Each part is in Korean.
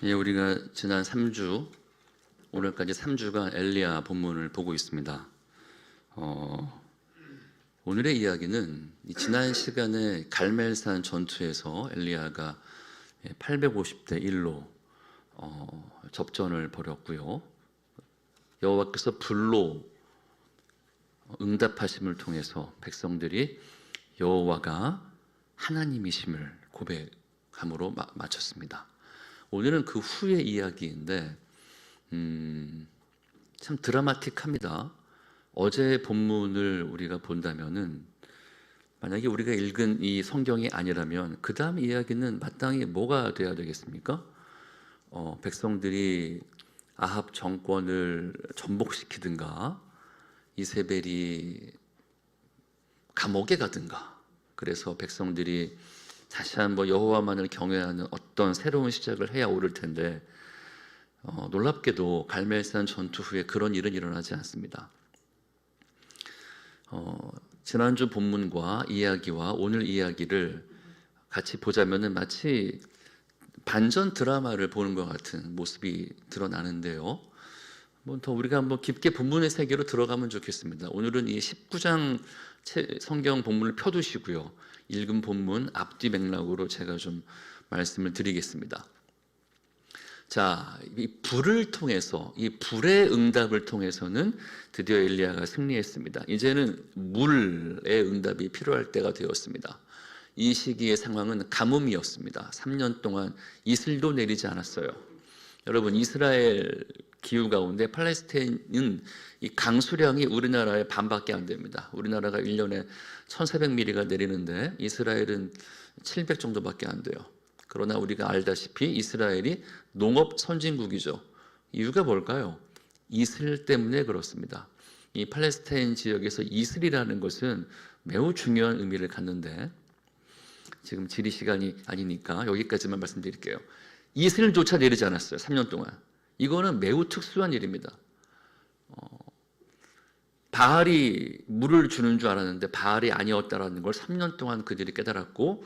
예, 우리가 지난 3주, 오늘까지 3주간 엘리야 본문을 보고 있습니다. 오늘의 이야기는 지난 시간에 갈멜산 전투에서 엘리야가 850대 1로 접전을 벌였고요. 여호와께서 불로 응답하심을 통해서 백성들이 여호와가 하나님이심을 고백함으로 마쳤습니다. 오늘은 그 후의 이야기인데 참 드라마틱합니다. 어제 본문을 우리가 본다면은 만약에 우리가 읽은 이 성경이 아니라면 그 다음 이야기는 마땅히 뭐가 돼야 되겠습니까? 백성들이 아합 정권을 전복시키든가 이세벨이 감옥에 가든가, 그래서 백성들이 다시 한번 여호와만을 경외하는 어떤 새로운 시작을 해야 옳을 텐데 놀랍게도 갈멜산 전투 후에 그런 일은 일어나지 않습니다. 지난주 본문과 이야기와 오늘 이야기를 같이 보자면은 마치 반전 드라마를 보는 것 같은 모습이 드러나는데요. 더 우리가 한번 깊게 본문의 세계로 들어가면 좋겠습니다. 오늘은 이 19장 성경 본문을 펴두시고요, 읽은 본문 앞뒤 맥락으로 제가 좀 말씀을 드리겠습니다. 자, 이 불을 통해서, 이 불의 응답을 통해서는 드디어 엘리야가 승리했습니다. 이제는 물의 응답이 필요할 때가 되었습니다. 이 시기의 상황은 가뭄이었습니다. 3년 동안 이슬도 내리지 않았어요. 여러분, 이스라엘 기후 가운데 팔레스타인은 이 강수량이 우리나라의 반밖에 안 됩니다. 우리나라가 1년에 1400mm가 내리는데 이스라엘은 700 정도밖에 안 돼요. 그러나 우리가 알다시피 이스라엘이 농업 선진국이죠. 이유가 뭘까요? 이슬 때문에 그렇습니다. 이 팔레스타인 지역에서 이슬이라는 것은 매우 중요한 의미를 갖는데, 지금 지리 시간이 아니니까 여기까지만 말씀드릴게요. 이슬조차 내리지 않았어요. 3년 동안. 이거는 매우 특수한 일입니다. 바알이 물을 주는 줄 알았는데 바알이 아니었다라는 걸 3년 동안 그들이 깨달았고,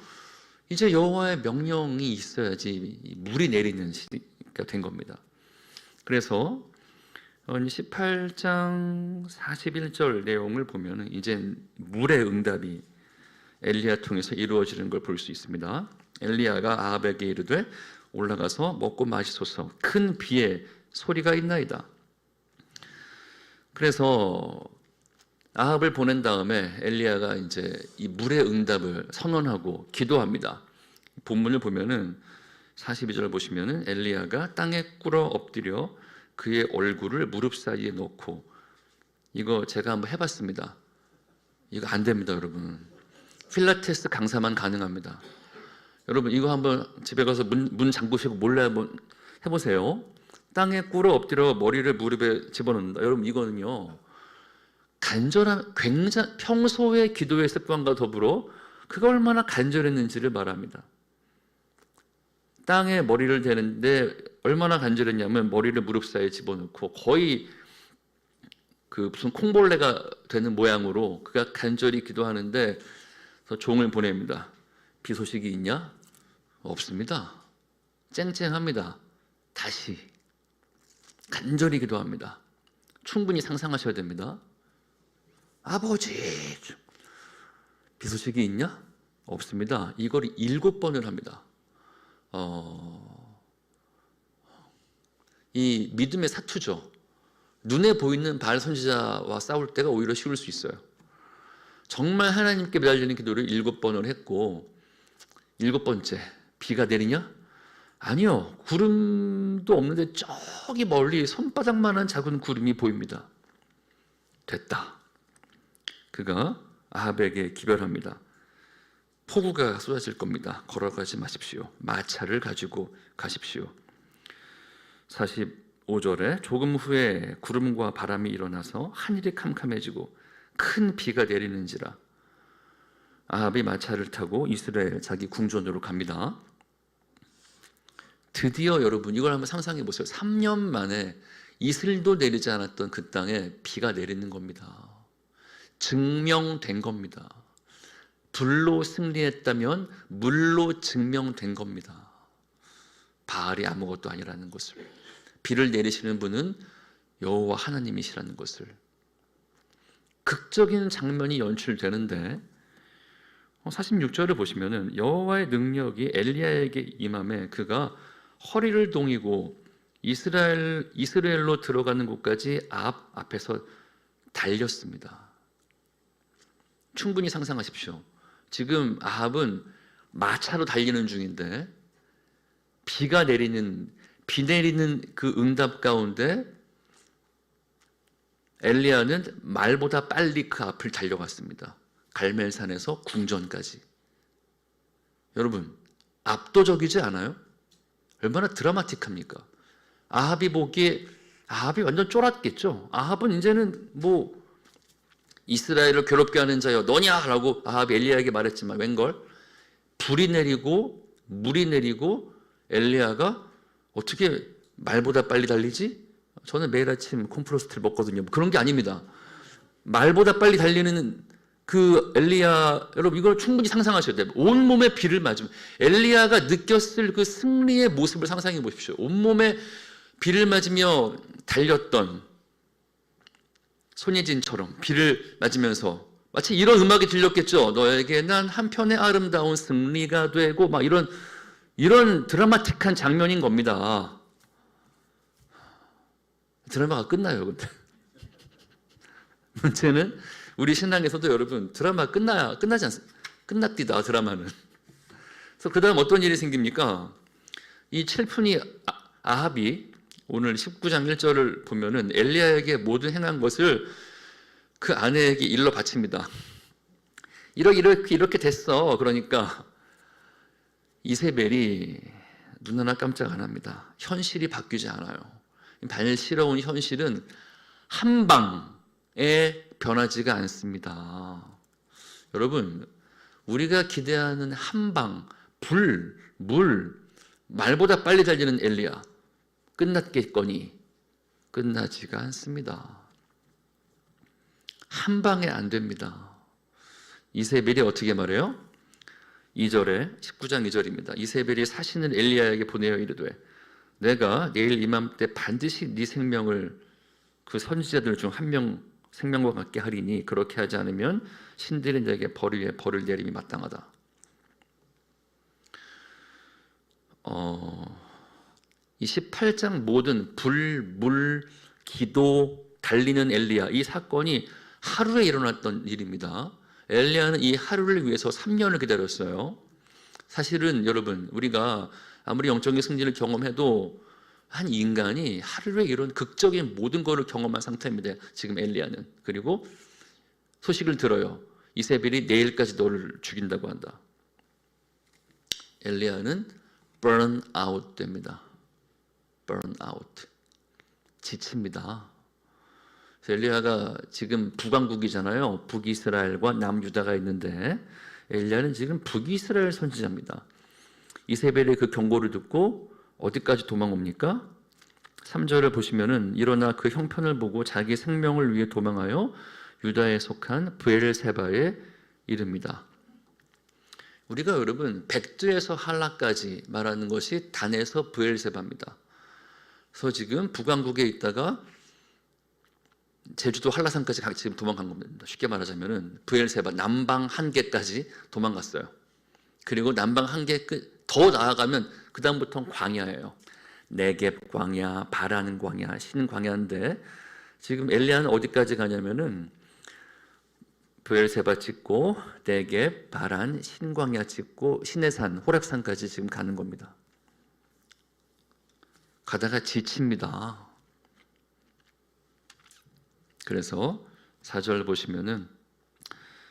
이제 여호와의 명령이 있어야지 물이 내리는 시기가 된 겁니다. 그래서 18장 41절 내용을 보면 이제 물의 응답이 엘리야 통해서 이루어지는 걸 볼 수 있습니다. 엘리야가 아합에게 이르되 올라가서 먹고 마시소서, 큰 비에 소리가 있나이다. 그래서 아합을 보낸 다음에 엘리야가 이제 이 물의 응답을 선언하고 기도합니다. 본문을 보면은 42절 보시면은 엘리야가 땅에 꿇어 엎드려 그의 얼굴을 무릎 사이에 놓고, 이거 제가 한번 해봤습니다. 이거 안 됩니다, 여러분. 필라테스 강사만 가능합니다. 여러분, 이거 한번 집에 가서 문 잠그시고 몰래 한번 해보세요. 땅에 꿇어 엎드려 머리를 무릎에 집어넣는다. 여러분, 이거는요, 간절한, 굉장히 평소의 기도의 습관과 더불어 그가 얼마나 간절했는지를 말합니다. 땅에 머리를 대는데 얼마나 간절했냐면 머리를 무릎 사이에 집어넣고 거의 그 무슨 콩벌레가 되는 모양으로 그가 간절히 기도하는데, 종을 보냅니다. 비 소식이 있냐? 없습니다. 쨍쨍합니다. 다시 간절히 기도합니다. 충분히 상상하셔야 됩니다. 아버지, 비 소식이 있냐? 없습니다. 이걸 7번을 합니다. 이 믿음의 사투죠. 눈에 보이는 바알 선지자와 싸울 때가 오히려 쉬울 수 있어요. 정말 하나님께 매달리는 기도를 7번을 했고, 7번째, 비가 내리냐? 아니요. 구름도 없는데 저기 멀리 손바닥만한 작은 구름이 보입니다. 됐다. 그가 아합에게 기별합니다. 폭우가 쏟아질 겁니다. 걸어가지 마십시오. 마차를 가지고 가십시오. 45절에 조금 후에 구름과 바람이 일어나서 하늘이 캄캄해지고 큰 비가 내리는지라. 아합이 마차를 타고 이스라엘 자기 궁전으로 갑니다. 드디어 여러분, 이걸 한번 상상해 보세요. 3년 만에 이슬도 내리지 않았던 그 땅에 비가 내리는 겁니다. 증명된 겁니다. 불로 승리했다면 물로 증명된 겁니다. 바알이 아무것도 아니라는 것을, 비를 내리시는 분은 여호와 하나님이시라는 것을. 극적인 장면이 연출되는데 46절을 보시면은 여호와의 능력이 엘리야에게 임함에 그가 허리를 동이고 이스라엘로 들어가는 곳까지 앞에서 달렸습니다. 충분히 상상하십시오. 지금 아합은 마차로 달리는 중인데 비 내리는 그 응답 가운데 엘리야는 말보다 빨리 그 앞을 달려갔습니다. 갈멜산에서 궁전까지. 여러분, 압도적이지 않아요? 얼마나 드라마틱합니까? 아합이 완전 쫄았겠죠. 아합은 이제는 이스라엘을 괴롭게 하는 자여 너냐? 라고 아합이 엘리야에게 말했지만 웬걸? 불이 내리고 물이 내리고 엘리야가 어떻게 말보다 빨리 달리지? 저는 매일 아침 콤프로스트를 먹거든요. 그런 게 아닙니다. 말보다 빨리 달리는 그 엘리야, 여러분 이걸 충분히 상상하셔야 돼요. 온몸에 비를 맞으면 엘리야가 느꼈을 그 승리의 모습을 상상해 보십시오. 온몸에 비를 맞으며 달렸던 손예진처럼 비를 맞으면서 마치 이런 음악이 들렸겠죠. 너에게 난 한편의 아름다운 승리가 되고 막 이런 드라마틱한 장면인 겁니다. 드라마가 끝나요. 근데 문제는 우리 신앙에서도 여러분 드라마 끝나지 않습니다. 끝났디다 드라마는. 그래서 그 다음 어떤 일이 생깁니까? 이 칠푼이 아합이 오늘 19장 1절을 보면은 엘리야에게 모든 행한 것을 그 아내에게 일러 바칩니다. 이렇게 됐어. 그러니까 이세벨이 눈 하나 깜짝 안 합니다. 현실이 바뀌지 않아요. 발시러운 현실은 한 방에 변하지가 않습니다. 여러분, 우리가 기대하는 한 방, 물, 말보다 빨리 달리는 엘리야 끝났겠거니 끝나지가 않습니다. 한 방에 안 됩니다. 이세벨이 어떻게 말해요? 2절에 19장 2절입니다. 이세벨이 사신을 엘리야에게 보내어 이르되 내가 내일 이맘때 반드시 네 생명을 그 선지자들 중 한 명 생명과 같게 하리니 그렇게 하지 않으면 신들이 내게 벌 위에 벌을 내림이 마땅하다. 이 18장 모든 불, 물, 기도, 달리는 엘리야 이 사건이 하루에 일어났던 일입니다. 엘리야는 이 하루를 위해서 3년을 기다렸어요. 사실은 여러분 우리가 아무리 영적인 승리를 경험해도 한 인간이 하루에 이런 극적인 모든 것을 경험한 상태입니다. 지금 엘리야는. 그리고 소식을 들어요. 이세벨이 내일까지 너를 죽인다고 한다. 엘리야는 burn out 됩니다. burn out. 지칩니다. 엘리야가 지금 북왕국이잖아요. 북이스라엘과 남유다가 있는데 엘리야는 지금 북이스라엘 선지자입니다. 이세벨의 그 경고를 듣고 어디까지 도망옵니까? 3절을 보시면은 일어나 그 형편을 보고 자기 생명을 위해 도망하여 유다에 속한 브엘세바에 이릅니다. 우리가 여러분 백두에서 할라까지 말하는 것이 단에서 브엘세바입니다. 그래서 지금 북왕국에 있다가 제주도 한라산까지 지금 도망간 겁니다. 쉽게 말하자면은 브엘세바 남방 한계까지 도망갔어요. 그리고 남방 한계 더 나아가면 그 다음부터는 광야예요. 네겝 광야, 바란 광야, 신 광야인데 지금 엘리야는 어디까지 가냐면은 브엘세바 찍고 네겝, 바란, 신 광야 찍고 시내산, 호렙산까지 지금 가는 겁니다. 가다가 지칩니다. 그래서 4절 보시면은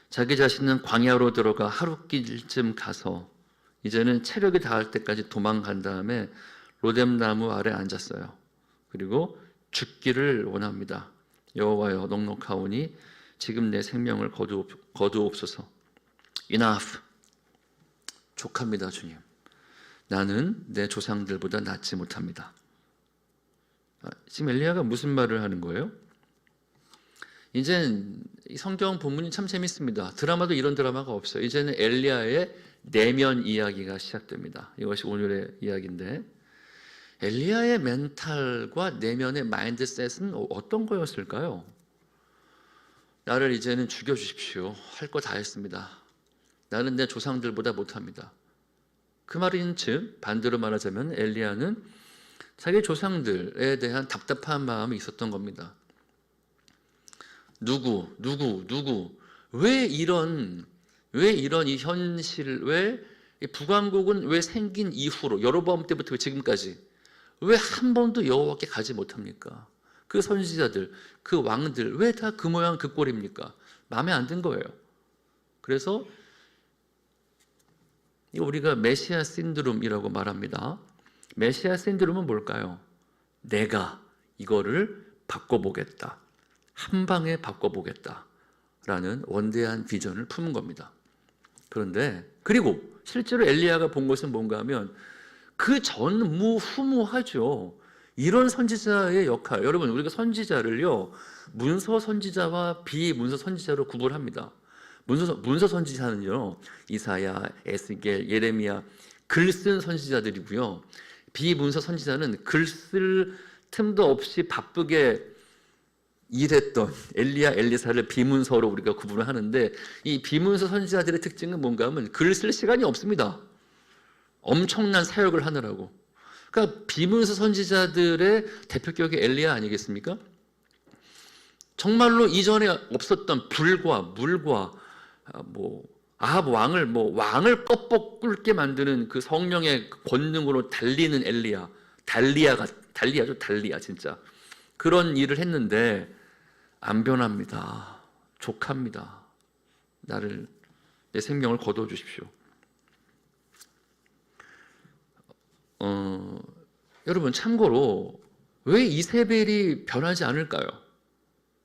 자기 자신은 광야로 들어가 하룻길쯤 가서 이제는 체력이 닿을 때까지 도망간 다음에 로뎀나무 아래 앉았어요. 그리고 죽기를 원합니다. 여호와여 넉넉하오니 지금 내 생명을 거두옵소서. Enough. 족합니다 주님. 나는 내 조상들보다 낫지 못합니다. 지금 엘리야가 무슨 말을 하는 거예요? 이젠 성경 본문이 참 재밌습니다. 드라마도 이런 드라마가 없어요. 이제는 엘리야의 내면 이야기가 시작됩니다. 이것이 오늘의 이야기인데 엘리야의 멘탈과 내면의 마인드셋은 어떤 거였을까요? 나를 이제는 죽여주십시오. 할 거 다 했습니다. 나는 내 조상들보다 못합니다. 그 말인 즉 반대로 말하자면 엘리야는 자기 조상들에 대한 답답한 마음이 있었던 겁니다. 누구 왜 이런 이 현실, 왜 이 북왕국은 왜 생긴 이후로 여로보암 때부터 지금까지 왜 한 번도 여호와께 가지 못합니까? 그 선지자들, 그 왕들 왜 다 그 모양 그 꼴입니까? 마음에 안 든 거예요. 그래서 우리가 메시아 신드롬이라고 말합니다. 메시아 신드롬은 뭘까요? 내가 이거를 바꿔보겠다. 한 방에 바꿔보겠다라는 원대한 비전을 품은 겁니다. 그런데 그리고 실제로 엘리야가 본 것은 뭔가 하면 그 전무후무하죠. 이런 선지자의 역할, 여러분 우리가 선지자를요 문서 선지자와 비문서 선지자로 구분합니다. 문서 선지자는요 이사야, 에스겔, 예레미야 글 쓴 선지자들이고요. 비문서 선지자는 글 쓸 틈도 없이 바쁘게 일했던 엘리야, 엘리사를 비문서로 우리가 구분을 하는데 이 비문서 선지자들의 특징은 뭔가 하면 글 쓸 시간이 없습니다. 엄청난 사역을 하느라고. 그러니까 비문서 선지자들의 대표격이 엘리야 아니겠습니까? 정말로 이전에 없었던 불과 물과 아합 왕을 왕을 꺾게 만드는 그 성령의 권능으로 달리는 엘리야, 달리야 진짜 그런 일을 했는데 안 변합니다. 족합니다. 내 생명을 거두어 주십시오. 여러분 참고로 왜 이세벨이 변하지 않을까요?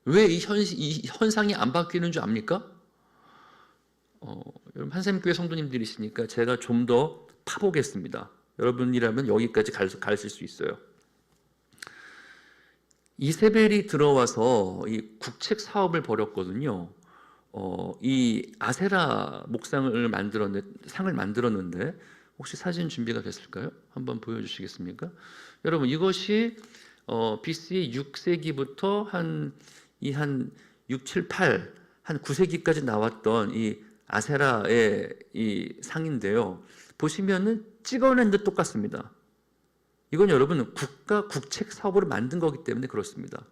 왜 이 현상이 안 바뀌는 줄 압니까? 여러분 한샘교회 성도님들이시니까 제가 좀 더 파보겠습니다. 여러분이라면 여기까지 가르칠 수 있어요. 이세벨이 들어와서 이 국책 사업을 벌였거든요. 이 아세라 상을 만들었는데 혹시 사진 준비가 됐을까요? 한번 보여주시겠습니까? 여러분 이것이 BC 6세기부터 한 6, 7, 8, 한 9세기까지 나왔던 이 아세라의 이 상인데요. 보시면은 찍어낸 듯 똑같습니다. 이건 여러분 국책 사업으로 만든 거기 때문에 그렇습니다.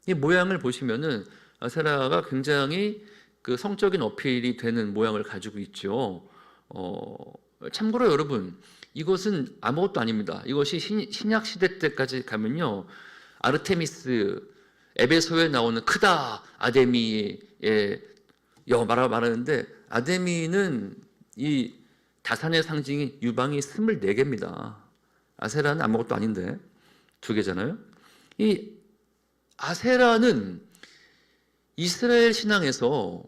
이 모양을 보시면은 아세라가 굉장히 그 성적인 어필이 되는 모양을 가지고 있죠. 참고로 여러분 이것은 아무것도 아닙니다. 이것이 신약 시대 때까지 가면요 아르테미스 에베소에 나오는 크다 아데미의 말하는데 아데미는 이 다산의 상징이 유방이 24개입니다. 아세라는 아무것도 아닌데 2개잖아요. 이 아세라는 이스라엘 신앙에서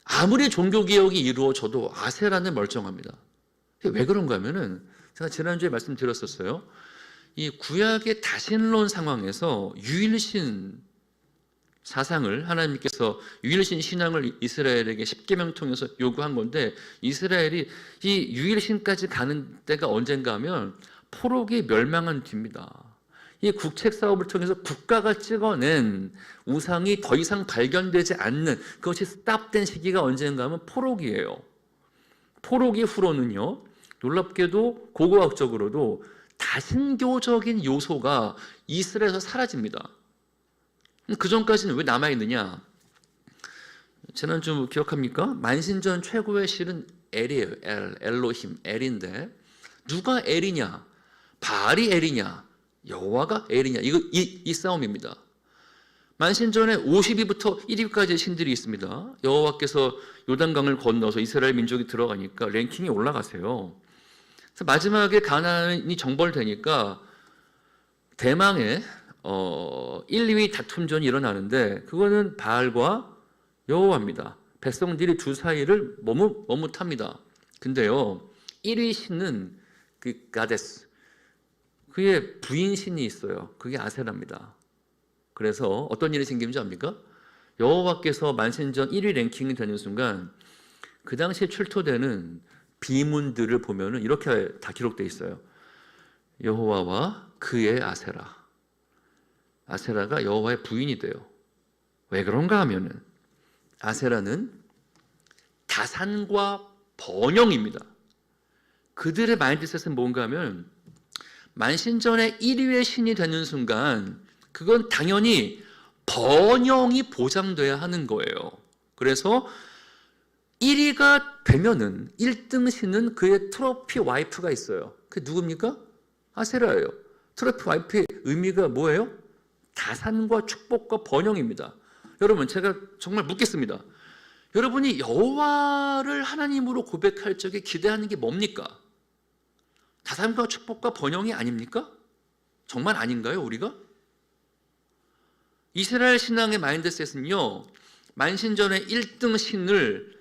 아무리 종교개혁이 이루어져도 아세라는 멀쩡합니다. 왜 그런가 하면은 제가 지난주에 말씀드렸었어요. 이 구약의 다신론 상황에서 유일신 사상을 하나님께서 유일신 신앙을 이스라엘에게 십계명 통해서 요구한 건데 이스라엘이 이 유일신까지 가는 때가 언젠가 하면 포로기 멸망한 뒤입니다. 이 국책 사업을 통해서 국가가 찍어낸 우상이 더 이상 발견되지 않는 그것이 스탑된 시기가 언젠가 하면 포로기예요. 포로기 후로는요 놀랍게도 고고학적으로도 다신교적인 요소가 이스라엘에서 사라집니다. 그 전까지는 왜 남아있느냐? 지난주 기억합니까? 만신전 최고의 신은 엘이에요. 엘로힘, 엘인데 누가 엘이냐? 바알이 엘이냐? 여호와가 엘이냐? 이 싸움입니다. 만신전에 50위부터 1위까지의 신들이 있습니다. 여호와께서 요단강을 건너서 이스라엘 민족이 들어가니까 랭킹이 올라가세요. 그래서 마지막에 가나안이 정벌되니까 대망의 1, 2위 다툼전이 일어나는데 그거는 바알과 여호와입니다. 백성들이 두 사이를 머뭇합니다. 근데요 1위 신은 그 가데스, 그의 부인 신이 있어요. 그게 아세라입니다. 그래서 어떤 일이 생기는지 압니까? 여호와께서 만신전 1위 랭킹이 되는 순간 그 당시에 출토되는 비문들을 보면은 이렇게 다 기록되어 있어요. 여호와와 그의 아세라. 아세라가 여호와의 부인이 돼요. 왜 그런가 하면은 아세라는 다산과 번영입니다. 그들의 마인드셋은 뭔가 하면 만신전의 1위의 신이 되는 순간 그건 당연히 번영이 보장돼야 하는 거예요. 그래서 1위가 되면은 1등 신은 그의 트로피 와이프가 있어요. 그게 누굽니까? 아세라예요. 트로피 와이프의 의미가 뭐예요? 다산과 축복과 번영입니다. 여러분, 제가 정말 묻겠습니다. 여러분이 여호와를 하나님으로 고백할 적에 기대하는 게 뭡니까? 다산과 축복과 번영이 아닙니까? 정말 아닌가요, 우리가? 이스라엘 신앙의 마인드셋은요, 만신전의 1등 신을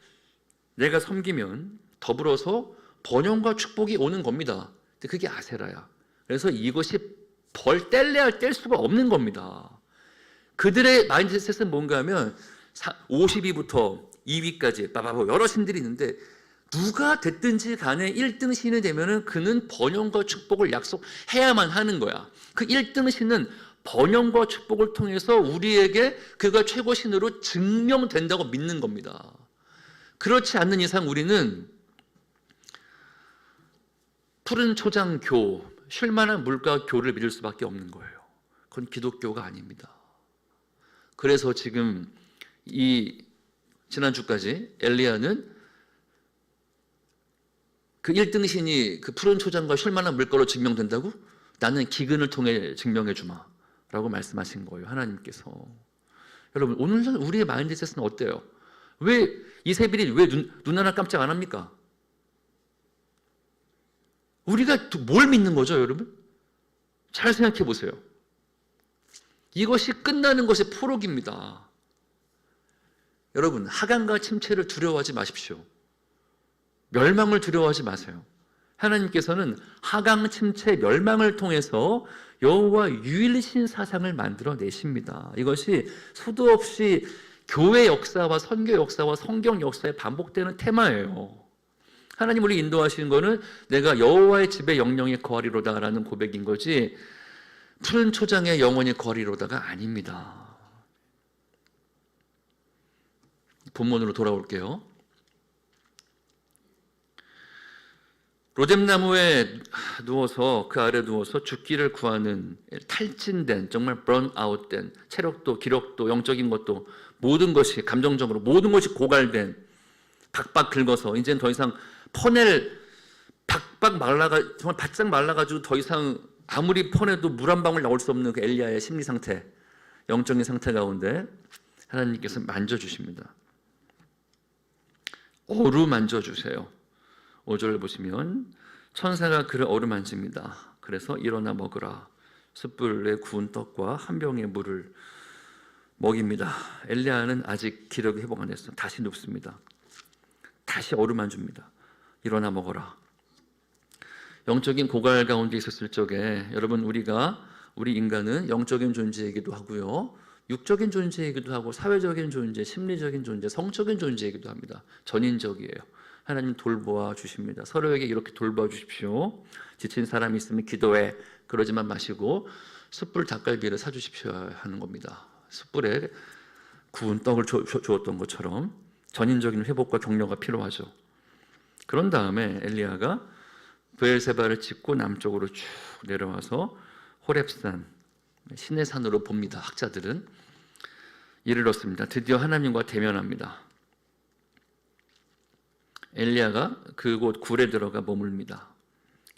내가 섬기면 더불어서 번영과 축복이 오는 겁니다. 근데 그게 아세라야. 그래서 이것이 뗄래야 뗄 수가 없는 겁니다. 그들의 마인드셋은 뭔가 하면 50위부터 2위까지 여러 신들이 있는데 누가 됐든지 간에 1등 신이 되면은 그는 번영과 축복을 약속해야만 하는 거야. 그 1등 신은 번영과 축복을 통해서 우리에게 그가 최고 신으로 증명된다고 믿는 겁니다. 그렇지 않는 이상 우리는 푸른 초장교, 쉴만한 물가 교를 믿을 수밖에 없는 거예요. 그건 기독교가 아닙니다. 그래서 지금 지난주까지 엘리야는 그 1등 신이 그 푸른 초장과 쉴만한 물가로 증명된다고? 나는 기근을 통해 증명해 주마 라고 말씀하신 거예요, 하나님께서. 여러분, 오늘 우리의 마인드셋은 어때요? 왜 이세벨이 왜 눈 하나 깜짝 안 합니까? 우리가 뭘 믿는 거죠, 여러분? 잘 생각해 보세요. 이것이 끝나는 것이 포록입니다. 여러분, 하강과 침체를 두려워하지 마십시오. 멸망을 두려워하지 마세요. 하나님께서는 하강, 침체, 멸망을 통해서 여호와 유일신 사상을 만들어 내십니다. 이것이 수도 없이 교회 역사와 선교 역사와 성경 역사에 반복되는 테마예요. 하나님 우리 인도하시는 거는 내가 여호와의 집에 영영이 거하리로다라는 고백인 거지 푸른 초장에 영원히 거하리로다가 아닙니다. 본문으로 돌아올게요. 로뎀나무에 누워서 그 아래 누워서 죽기를 구하는 탈진된 정말 번아웃된 체력도 기력도 영적인 것도 모든 것이 감정적으로 모든 것이 고갈된 박박 긁어서 이제는 더 이상 퍼낼 박박 말라가 정말 바짝 말라가지고 더 이상 아무리 퍼내도 물 한 방울 나올 수 없는 그 엘리야의 심리 상태, 영적인 상태 가운데 하나님께서 만져주십니다. 어루만져주세요. 5절 보시면 천사가 그를 어루만집니다. 그래서 일어나 먹으라. 숯불에 구운 떡과 한 병의 물을 먹입니다. 엘리야는 아직 기력이 회복 안 했어요. 다시 눕습니다. 다시 어루만줍니다. 일어나 먹어라. 영적인 고갈 가운데 있었을 적에 여러분 우리 인간은 영적인 존재이기도 하고요. 육적인 존재이기도 하고 사회적인 존재, 심리적인 존재, 성적인 존재이기도 합니다. 전인적이에요. 하나님 돌보아 주십니다. 서로에게 이렇게 돌봐 주십시오. 지친 사람이 있으면 기도해. 그러지만 마시고 숯불 닭갈비를 사주십시오 하는 겁니다. 숯불에 구운 떡을 주었던 것처럼 전인적인 회복과 격려가 필요하죠. 그런 다음에 엘리야가 브엘세바를 짓고 남쪽으로 쭉 내려와서 호렙산 신의 산으로 봅니다. 학자들은 이르렀습니다. 드디어 하나님과 대면합니다. 엘리야가 그곳 굴에 들어가 머물니다.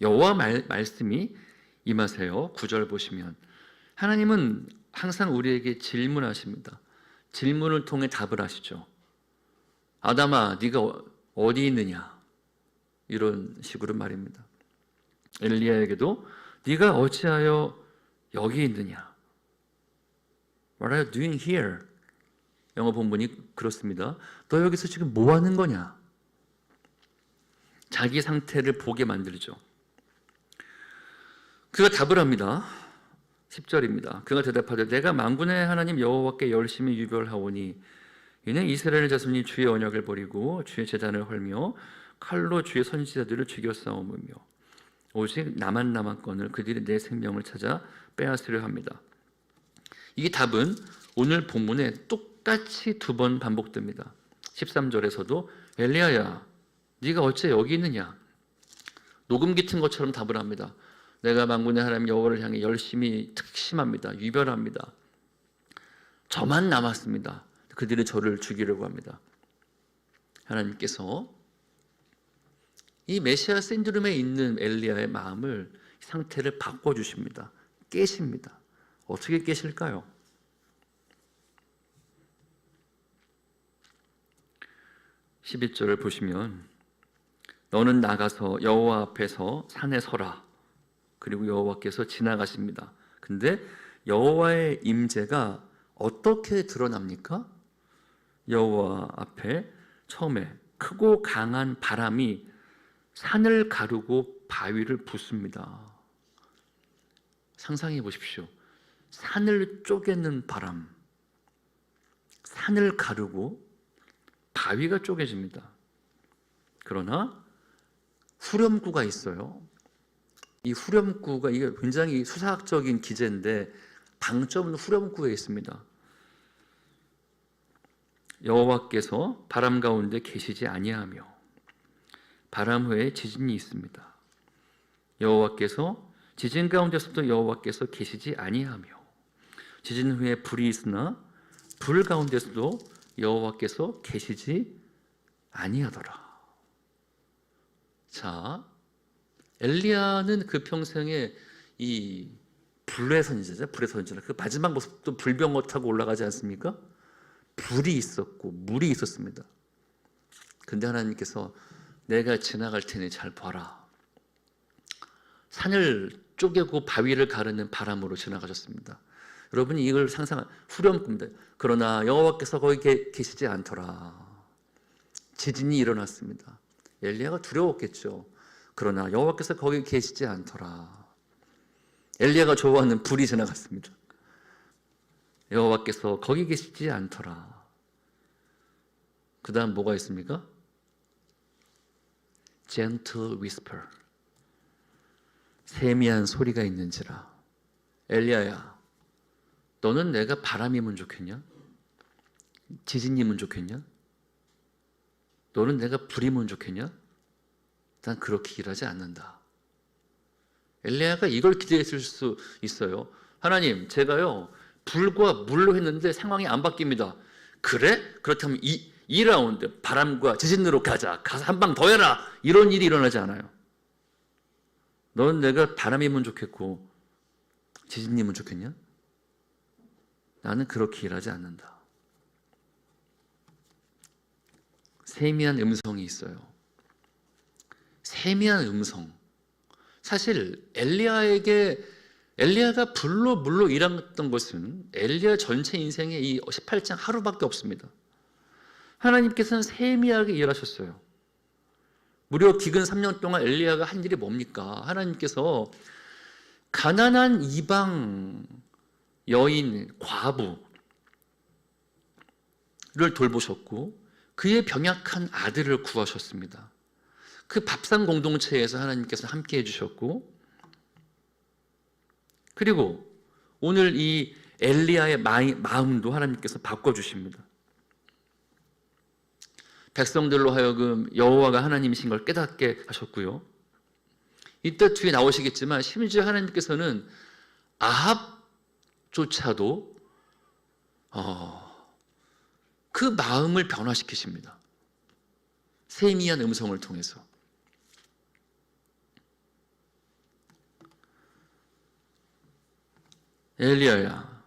여호와 말씀이 임하세요. 9절 보시면 하나님은 항상 우리에게 질문하십니다. 질문을 통해 답을 하시죠. 아담아, 네가 어디 있느냐? 이런 식으로 말입니다. 엘리야에게도 네가 어찌하여 여기 있느냐? What are you doing here? 영어 본문이 그렇습니다. 너 여기서 지금 뭐 하는 거냐? 자기 상태를 보게 만들죠. 그가 답을 합니다. 10절입니다. 그가 대답하되 내가 만군의 하나님 여호와께 열심히 유별하오니 이는 이스라엘 자손이 주의 언약을 버리고 주의 제단을 헐며 칼로 주의 선지자들을 죽여 싸움이며 오직 나만 남았거늘 그들이 내 생명을 찾아 빼앗으려 합니다. 이 답은 오늘 본문에 똑같이 2번 반복됩니다. 13절에서도 엘리야야 네가 어째 여기 있느냐, 녹음 깃튼 것처럼 답을 합니다. 내가 만군의 하나님 여호와를 향해 열심히 특심합니다. 유별합니다. 저만 남았습니다. 그들이 저를 죽이려고 합니다. 하나님께서 이 메시아 신드롬에 있는 엘리야의 마음을, 상태를 바꿔주십니다. 깨십니다. 어떻게 깨실까요? 11절을 보시면 너는 나가서 여호와 앞에서 산에 서라. 그리고 여호와께서 지나가십니다. 근데 여호와의 임재가 어떻게 드러납니까? 여호와 앞에 처음에 크고 강한 바람이 산을 가르고 바위를 부숩니다. 상상해 보십시오. 산을 쪼개는 바람, 산을 가르고 바위가 쪼개집니다. 그러나 후렴구가 있어요. 이 후렴구가, 이게 굉장히 수사학적인 기제인데 방점은 후렴구에 있습니다. 여호와께서 바람 가운데 계시지 아니하며 바람 후에 지진이 있습니다. 여호와께서 지진 가운데서도 여호와께서 계시지 아니하며 지진 후에 불이 있으나 불 가운데서도 여호와께서 계시지 아니하더라. 자, 엘리야는 그 평생에 이 불의 선지자죠. 불의 선지자. 그 마지막 모습도 불병거 타고 올라가지 않습니까? 불이 있었고 물이 있었습니다. 근데 하나님께서 내가 지나갈 테니 잘 봐라. 산을 쪼개고 바위를 가르는 바람으로 지나가셨습니다. 여러분이 이걸 상상한 후렴구입니다. 그러나 여호와께서 거기 계시지 않더라. 지진이 일어났습니다. 엘리야가 두려웠겠죠. 그러나 여호와께서 거기 계시지 않더라. 엘리야가 좋아하는 불이 지나갔습니다. 여호와께서 거기 계시지 않더라. 그 다음 뭐가 있습니까? Gentle whisper, 세미한 소리가 있는지라. 엘리야야, 너는 내가 바람이면 좋겠냐? 지진이면 좋겠냐? 너는 내가 불이면 좋겠냐? 난 그렇게 일하지 않는다. 엘리야가 이걸 기대했을 수 있어요. 하나님, 제가요 불과 물로 했는데 상황이 안 바뀝니다. 그래? 그렇다면 2라운드 바람과 지진으로 가자. 가서 한 방 더 해라. 이런 일이 일어나지 않아요. 넌 내가 바람이면 좋겠고 지진이면 좋겠냐? 나는 그렇게 일하지 않는다. 세미한 음성이 있어요. 세미한 음성. 사실 엘리야가 불로 물로 일했던 것은 엘리야 전체 인생의 이 18장 하루밖에 없습니다. 하나님께서는 세미하게 일하셨어요. 무려 기근 3년 동안 엘리야가 한 일이 뭡니까? 하나님께서 가난한 이방 여인 과부를 돌보셨고 그의 병약한 아들을 구하셨습니다. 그 밥상 공동체에서 하나님께서 함께 해주셨고, 그리고 오늘 이 엘리야의 마음도 하나님께서 바꿔주십니다. 백성들로 하여금 여호와가 하나님이신 걸 깨닫게 하셨고요. 이때 뒤에 나오시겠지만 심지어 하나님께서는 아합조차도 그 마음을 변화시키십니다. 세미한 음성을 통해서. 엘리야야,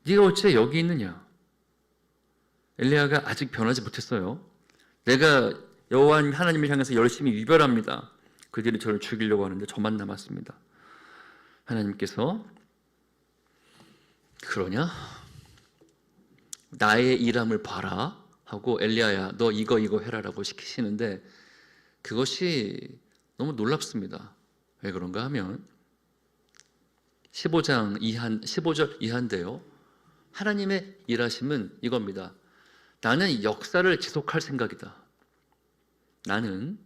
네가 어째 여기 있느냐? 엘리야가 아직 변하지 못했어요. 내가 여호와 하나님을 향해서 열심히 유별합니다. 그들이 저를 죽이려고 하는데 저만 남았습니다. 하나님께서 그러냐? 나의 일함을 봐라 하고 엘리야야 너 이거 해라라고 시키시는데 그것이 너무 놀랍습니다. 왜 그런가 하면 15절 이하인데요. 하나님의 일하심은 이겁니다. 나는 역사를 지속할 생각이다. 나는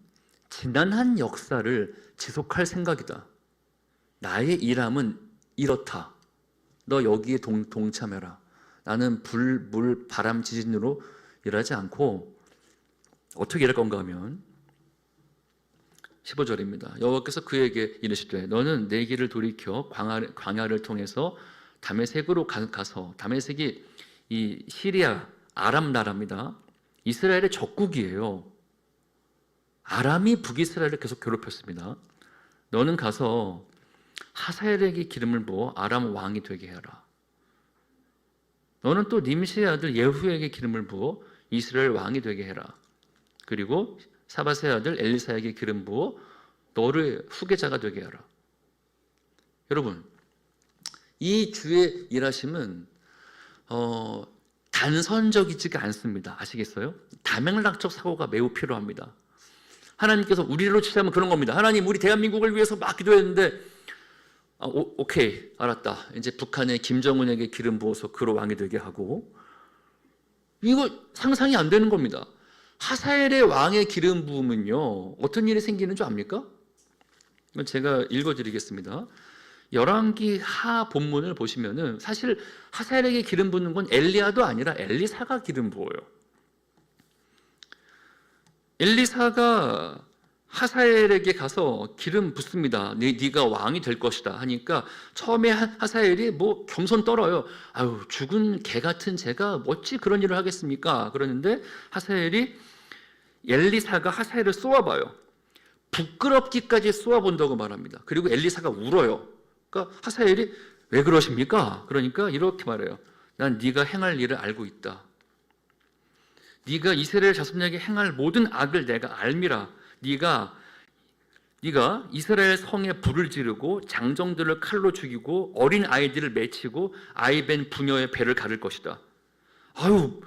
지난한 역사를 지속할 생각이다. 나의 일함은 이렇다. 너 여기에 동참해라. 나는 불, 물, 바람, 지진으로 일하지 않고 어떻게 일할 건가 하면 15절입니다. 여호와께서 그에게 이르시되 너는 내 길을 돌이켜 광야를 통해서 다메섹으로 가서, 다메섹이 이 시리아 아람 나라입니다. 이스라엘의 적국이에요. 아람이 북이스라엘을 계속 괴롭혔습니다. 너는 가서 하사엘에게 기름을 부어 아람 왕이 되게 해라. 너는 또 님시의 아들 예후에게 기름을 부어 이스라엘 왕이 되게 해라. 그리고 사밧의 아들 엘리사에게 기름 부어 너를 후계자가 되게 하라. 여러분, 이 주의 일하심은 단선적이지가 않습니다. 아시겠어요? 다맥락적 사고가 매우 필요합니다. 하나님께서 우리로 치자면 그런 겁니다. 하나님, 우리 대한민국을 위해서 막 기도했는데 오케이, 알았다. 이제 북한의 김정은에게 기름 부어서 그로 왕이 되게 하고, 이거 상상이 안 되는 겁니다. 하사엘의 왕의 기름 부음은요, 어떤 일이 생기는 줄 압니까? 제가 읽어드리겠습니다. 열왕기 하 본문을 보시면은 사실 하사엘에게 기름 붓는 건 엘리야도 아니라 엘리사가 기름 부어요. 엘리사가 하사엘에게 가서 기름 붓습니다. 네가 왕이 될 것이다 하니까 처음에 하사엘이 뭐 겸손 떨어요. 아유, 죽은 개 같은 제가 어찌 그런 일을 하겠습니까? 그러는데 엘리사가 하사엘을 쏘아봐요. 부끄럽기까지 쏘아본다고 말합니다. 그리고 엘리사가 울어요. 그러니까 하사엘이 왜 그러십니까? 그러니까 이렇게 말해요. 난 네가 행할 일을 알고 있다. 네가 이스라엘 자손에게 행할 모든 악을 내가 알미라. 네가 이스라엘 성에 불을 지르고 장정들을 칼로 죽이고 어린 아이들을 맺히고 아이벤 부녀의 배를 가를 것이다. 아유,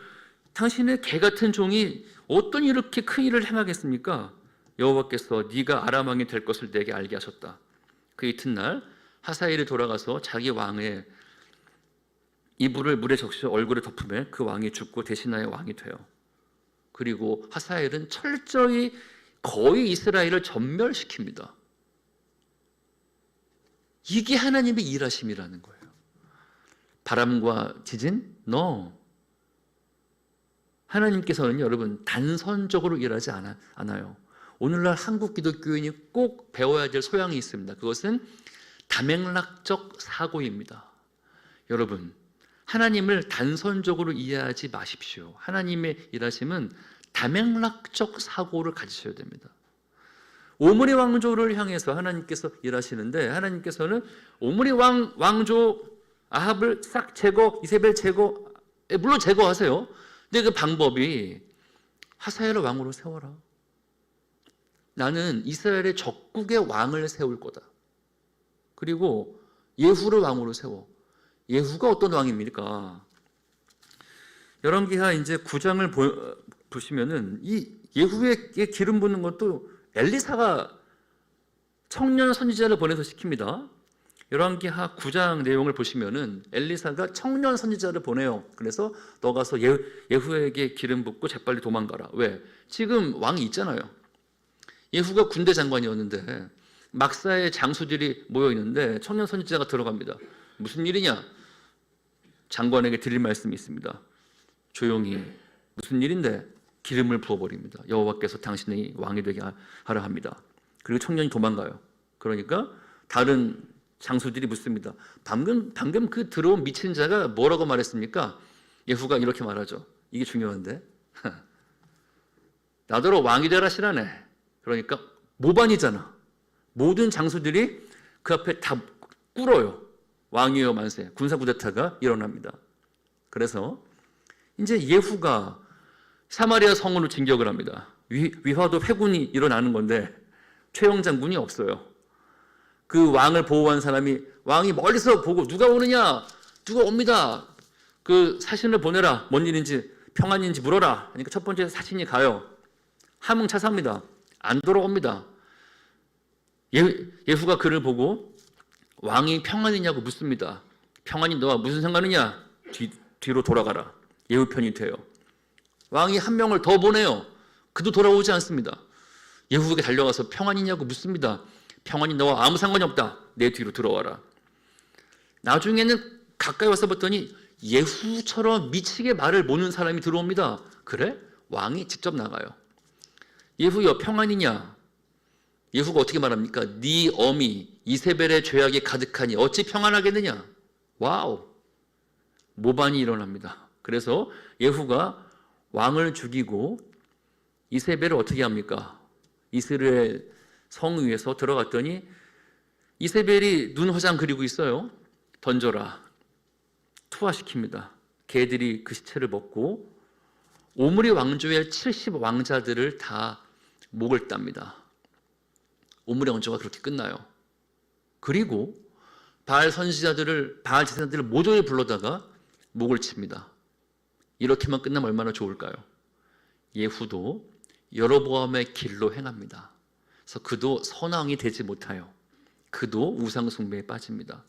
당신의 개 같은 종이 어떤 이렇게 큰 일을 행하겠습니까? 여호와께서 네가 아람 왕이 될 것을 내게 알게 하셨다. 그 이튿날 하사엘이 돌아가서 자기 왕의 이불을 물에 적셔 얼굴에 덮으며 그 왕이 죽고 대신하여 왕이 돼요. 그리고 하사엘은 철저히 거의 이스라엘을 전멸시킵니다. 이게 하나님의 일하심이라는 거예요. 바람과 지진? No. 하나님께서는 여러분 단선적으로 일하지 않아요. 오늘날 한국 기독교인이 꼭 배워야 될 소양이 있습니다. 그것은 다맥락적 사고입니다. 여러분, 하나님을 단선적으로 이해하지 마십시오. 하나님의 일하심은 다맥락적 사고를 가지셔야 됩니다. 오므리 왕조를 향해서 하나님께서 일하시는데, 하나님께서는 오므리 왕조 아합을 싹 이세벨 물론 제거하세요. 근데 그 방법이 하사엘을 왕으로 세워라. 나는 이스라엘의 적국의 왕을 세울 거다. 그리고 예후를 왕으로 세워. 예후가 어떤 왕입니까? 열왕기하 이제 9장을 보시면은 이 예후에게 기름 붓는 것도 엘리사가 청년 선지자를 보내서 시킵니다. 열왕기하 9장 내용을 보시면은 엘리사가 청년 선지자를 보내요. 그래서 너 가서 예후에게 기름 붓고 재빨리 도망가라. 왜? 지금 왕이 있잖아요. 예후가 군대 장관이었는데 막사의 장수들이 모여 있는데 청년 선지자가 들어갑니다. 무슨 일이냐? 장관에게 드릴 말씀이 있습니다. 조용히. 무슨 일인데? 기름을 부어버립니다. 여호와께서 당신의 왕이 되게 하라 합니다. 그리고 청년이 도망가요. 그러니까 다른 장수들이 묻습니다. 방금 그 들어온 미친 자가 뭐라고 말했습니까? 예후가 이렇게 말하죠. 이게 중요한데. 나더러 왕이 되라시라네. 그러니까 모반이잖아. 모든 장수들이 그 앞에 다 꿇어요. 왕이여 만세. 군사 쿠데타가 일어납니다. 그래서 이제 예후가 사마리아 성으로 진격을 합니다. 위화도 회군이 일어나는 건데 최영 장군이 없어요. 그 왕을 보호한 사람이 왕이 멀리서 보고 누가 오느냐? 누가 옵니다. 그 사신을 보내라. 뭔 일인지 평안인지 물어라. 그러니까 첫 번째 사신이 가요. 함흥차사입니다. 안 돌아옵니다. 예후가 그를 보고 왕이 평안이냐고 묻습니다. 평안이 너와 무슨 상관이냐? 뒤로 돌아가라. 예후 편이 돼요. 왕이 한 명을 더 보내요. 그도 돌아오지 않습니다. 예후에게 달려가서 평안이냐고 묻습니다. 평안이 너와 아무 상관이 없다. 내 뒤로 들어와라. 나중에는 가까이 와서 봤더니 예후처럼 미치게 말을 모는 사람이 들어옵니다. 그래? 왕이 직접 나가요. 예후여 평안이냐? 예후가 어떻게 말합니까? 네 어미 이세벨의 죄악이 가득하니 어찌 평안하겠느냐? 와우, 모반이 일어납니다. 그래서 예후가 왕을 죽이고 이세벨을 어떻게 합니까? 이스라엘 성 위에서 들어갔더니 이세벨이 눈 화장 그리고 있어요. 던져라. 투하시킵니다. 개들이 그 시체를 먹고 오므리 왕조의 70 왕자들을 다 목을 땁니다. 오므리 왕조가 그렇게 끝나요. 그리고 바알 선지자들을, 바알 제사장들을 모조리 불러다가 목을 칩니다. 이렇게만 끝나면 얼마나 좋을까요? 예후도 여로보암의 길로 행합니다. 그래서 그도 선왕이 되지 못하여 그도 우상 숭배에 빠집니다.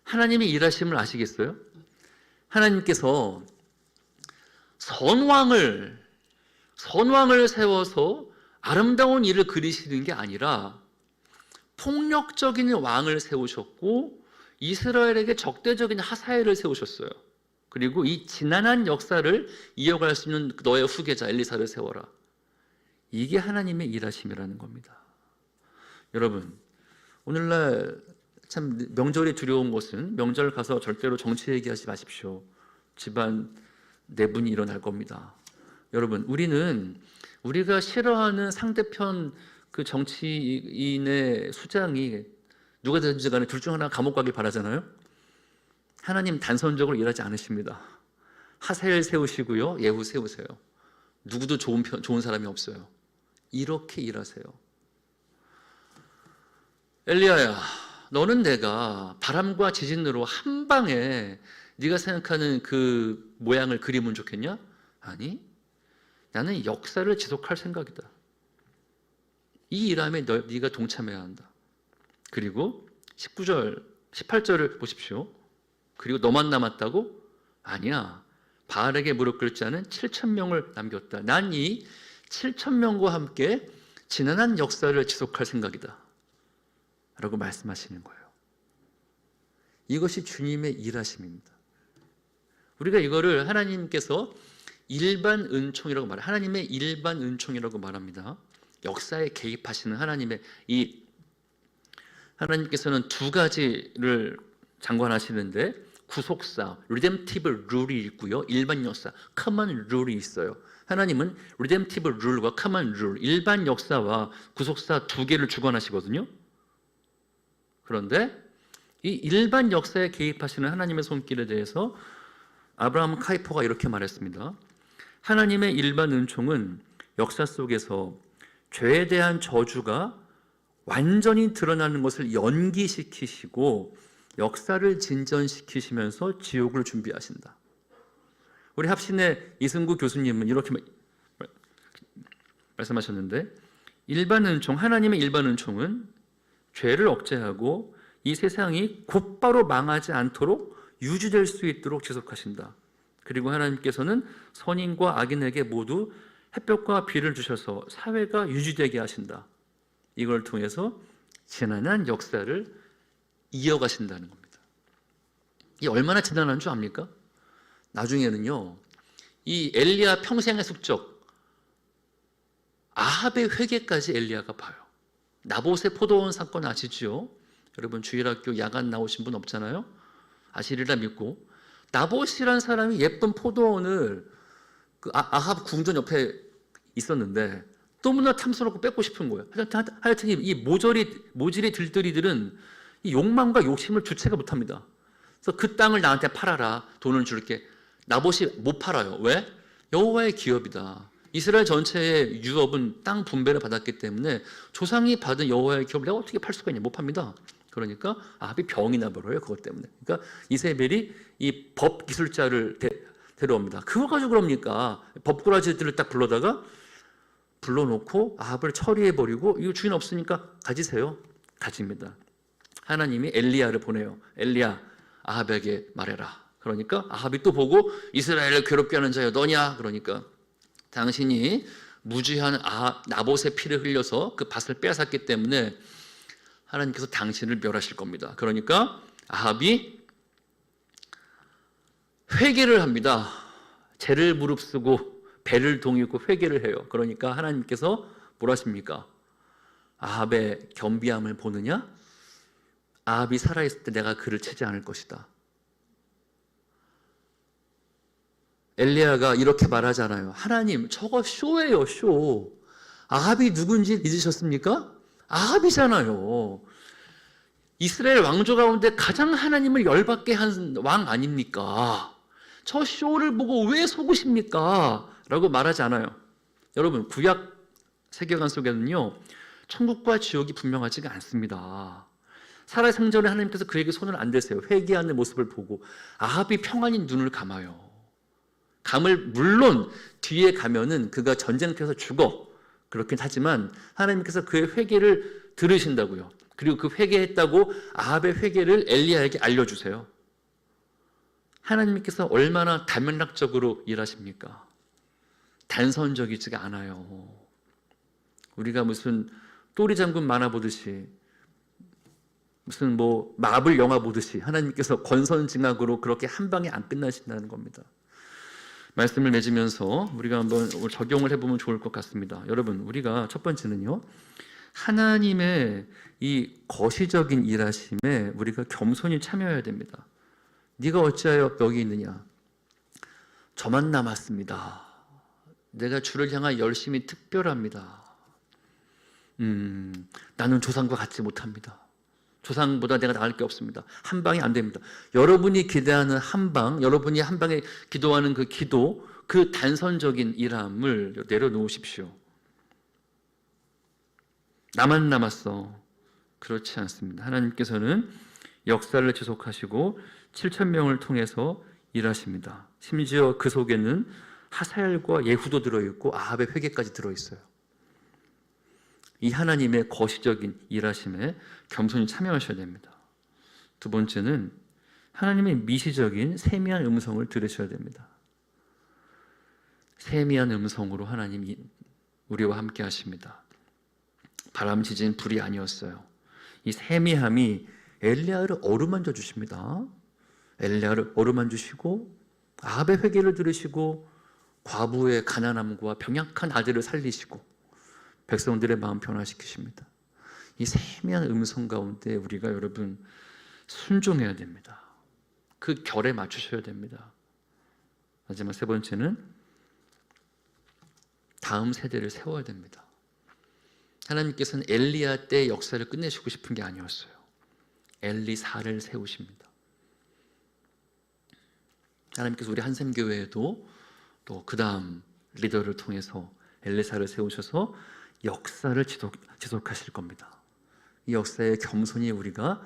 하나님의 일하심을 아시겠어요? 하나님께서 선왕을 세워서 아름다운 일을 그리시는 게 아니라 폭력적인 왕을 세우셨고 이스라엘에게 적대적인 하사엘을 세우셨어요. 그리고 이 지난한 역사를 이어갈 수 있는 너의 후계자 엘리사를 세워라. 이게 하나님의 일하심이라는 겁니다. 여러분, 오늘날 참 명절이 두려운 것은 명절 가서 절대로 정치 얘기하지 마십시오. 집안 내분이 일어날 겁니다. 여러분, 우리가 싫어하는 상대편 그 정치인의 수장이 누가 되든지 간에 둘 중 하나 감옥 가길 바라잖아요. 하나님 단선적으로 일하지 않으십니다. 하사엘 세우시고요, 예후 세우세요. 누구도 좋은 사람이 없어요. 이렇게 일하세요. 엘리야야, 너는 내가 바람과 지진으로 한 방에 네가 생각하는 그 모양을 그리면 좋겠냐? 아니, 나는 역사를 지속할 생각이다. 이 일함에 네가 동참해야 한다. 그리고 19절, 18절을 보십시오. 그리고 너만 남았다고? 아니야. 바알에게 무릎 꿇을 자는 7,000명을 남겼다. 난 이 7,000명과 함께 지난한 역사를 지속할 생각이다. 라고 말씀하시는 거예요. 이것이 주님의 일하심입니다. 우리가 이거를 하나님께서 일반 은총이라고 말해요. 하나님의 일반 은총이라고 말합니다. 역사에 개입하시는 하나님께서는 두 가지를 장관하시는데 구속사, redemptive rule이 있고요. 일반 역사, common rule이 있어요. 하나님은 redemptive rule과 common rule, 일반 역사와 구속사 두 개를 주관하시거든요. 그런데 이 일반 역사에 개입하시는 하나님의 손길에 대해서 아브라함 카이퍼가 이렇게 말했습니다. 하나님의 일반 은총은 역사 속에서 죄에 대한 저주가 완전히 드러나는 것을 연기시키시고 역사를 진전시키시면서 지옥을 준비하신다. 우리 합신의 이승구 교수님은 이렇게 말씀하셨는데, 하나님의 일반 은총은 죄를 억제하고 이 세상이 곧바로 망하지 않도록 유지될 수 있도록 지속하신다. 그리고 하나님께서는 선인과 악인에게 모두 햇볕과 비를 주셔서 사회가 유지되게 하신다. 이걸 통해서 지난한 역사를 이어가신다는 겁니다. 이 얼마나 지난한 줄 압니까? 나중에는요, 이 엘리야 평생의 숙적 아합의 회개까지 엘리야가 봐요. 나봇의 포도원 사건 아시죠? 여러분 주일학교 야간 나오신 분 없잖아요? 아시리라 믿고, 나봇이란 사람이 예쁜 포도원을 그 아합 궁전 옆에 있었는데 너무나 탐스럽고 뺏고 싶은 거예요. 하여튼 이 모질이 들들이들은 이 욕망과 욕심을 주체가 못합니다. 그래서 그 땅을 나한테 팔아라, 돈을 줄게. 나봇이 못 팔아요. 왜? 여호와의 기업이다. 이스라엘 전체의 유업은 땅 분배를 받았기 때문에 조상이 받은 여호와의 기업을 내가 어떻게 팔 수가 있냐, 못 팝니다. 그러니까 아합이 병이 나버려요, 그것 때문에. 그러니까 이세벨이 이 법 기술자를 데려옵니다. 그거 가지고 그럽니까? 법꾸라지들을 딱 불러놓고 아합을 처리해버리고, 이거 주인 없으니까 가지세요. 가집니다. 하나님이 엘리야를 보내요. 엘리야, 아합에게 말해라. 그러니까 아합이 또 보고, 이스라엘을 괴롭게 하는 자여 너냐? 그러니까 당신이 무지한 나봇의 피를 흘려서 그 밭을 빼앗았기 때문에 하나님께서 당신을 멸하실 겁니다. 그러니까 아합이 회개를 합니다. 죄를 무릅쓰고 배를 동이고 회개를 해요. 그러니까 하나님께서 뭘 하십니까? 아합의 겸비함을 보느냐? 아합이 살아있을 때 내가 그를 치지 않을 것이다. 엘리야가 이렇게 말하잖아요. 하나님, 저거 쇼예요, 쇼. 아합이 누군지 잊으셨습니까? 아합이잖아요. 이스라엘 왕조 가운데 가장 하나님을 열받게 한 왕 아닙니까? 저 쇼를 보고 왜 속으십니까? 라고 말하지 않아요. 여러분, 구약 세계관 속에는요, 천국과 지옥이 분명하지가 않습니다. 살아생전에 하나님께서 그에게 손을 안 대세요. 회개하는 모습을 보고 아합이 평안히 눈을 감아요. 물론 뒤에 가면은 그가 전쟁터에서 죽어. 그렇긴 하지만 하나님께서 그의 회개를 들으신다고요. 그리고 그 회개했다고 아합의 회개를 엘리야에게 알려주세요. 하나님께서 얼마나 다면락적으로 일하십니까? 단선적이지가 않아요. 우리가 무슨 또리 장군 만화 보듯이, 무슨 마블 영화 보듯이 하나님께서 권선징악으로 그렇게 한 방에 안 끝나신다는 겁니다. 말씀을 맺으면서 우리가 한번 적용을 해보면 좋을 것 같습니다. 여러분, 우리가 첫 번째는요, 하나님의 이 거시적인 일하심에 우리가 겸손히 참여해야 됩니다. 네가 어찌하여 여기 있느냐? 저만 남았습니다. 내가 주를 향하여 열심히 특별합니다. 나는 조상과 같지 못합니다. 조상보다 내가 나을 게 없습니다. 한 방이 안 됩니다. 여러분이 기대하는 한 방, 여러분이 한 방에 기도하는 그 기도, 그 단선적인 일함을 내려놓으십시오. 나만 남았어. 그렇지 않습니다. 하나님께서는 역사를 지속하시고 7,000명을 통해서 일하십니다. 심지어 그 속에는 하사엘과 예후도 들어있고 아합의 회개까지 들어있어요. 이 하나님의 거시적인 일하심에 겸손히 참여하셔야 됩니다. 두 번째는 하나님의 미시적인 세미한 음성을 들으셔야 됩니다. 세미한 음성으로 하나님이 우리와 함께 하십니다. 바람 지진 불이 아니었어요. 이 세미함이 엘리야를 어루만져 주십니다. 엘리야를 어루만져 주시고 아합의 회개를 들으시고 과부의 가난함과 병약한 아들을 살리시고 백성들의 마음 변화시키십니다. 이 세미한 음성 가운데 우리가 여러분 순종해야 됩니다. 그 결에 맞추셔야 됩니다. 마지막 세 번째는 다음 세대를 세워야 됩니다. 하나님께서는 엘리야 때 역사를 끝내시고 싶은 게 아니었어요. 엘리사를 세우십니다. 하나님께서 우리 한샘교회에도 또 그 다음 리더를 통해서 엘리사를 세우셔서 역사를 지속하실 겁니다. 이 역사에 겸손히 우리가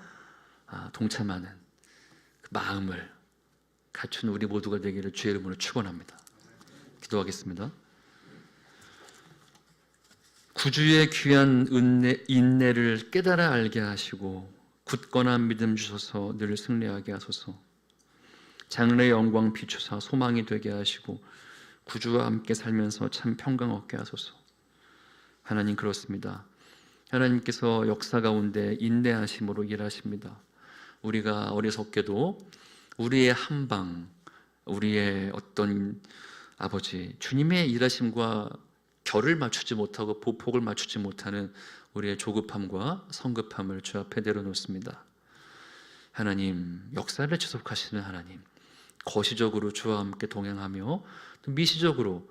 동참하는 그 마음을 갖춘 우리 모두가 되기를 주의 이름으로 축원합니다. 기도하겠습니다. 구주의 귀한 인내를 깨달아 알게 하시고 굳건한 믿음 주셔서 늘 승리하게 하소서. 장래의 영광 비추사 소망이 되게 하시고 구주와 함께 살면서 참 평강 얻게 하소서. 하나님, 그렇습니다. 하나님께서 역사 가운데 인내하심으로 일하십니다. 우리가 어리석게도 우리의 한방, 우리의 어떤 아버지 주님의 일하심과 결을 맞추지 못하고 보폭을 맞추지 못하는 우리의 조급함과 성급함을 주 앞에 내려놓습니다. 하나님, 역사를 지속하시는 하나님, 거시적으로 주와 함께 동행하며 또 미시적으로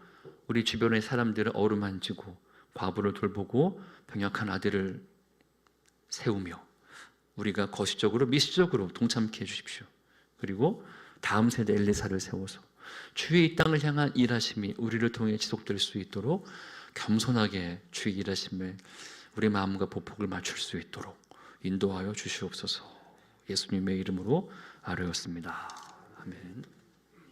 우리 주변의 사람들을 어루만지고 과부를 돌보고 병약한 아들을 세우며 우리가 거시적으로 미시적으로 동참케 해주십시오. 그리고 다음 세대 엘리사를 세워서 주의 이 땅을 향한 일하심이 우리를 통해 지속될 수 있도록 겸손하게 주의 일하심에 우리 마음과 보폭을 맞출 수 있도록 인도하여 주시옵소서. 예수님의 이름으로 아뢰었습니다. 아멘.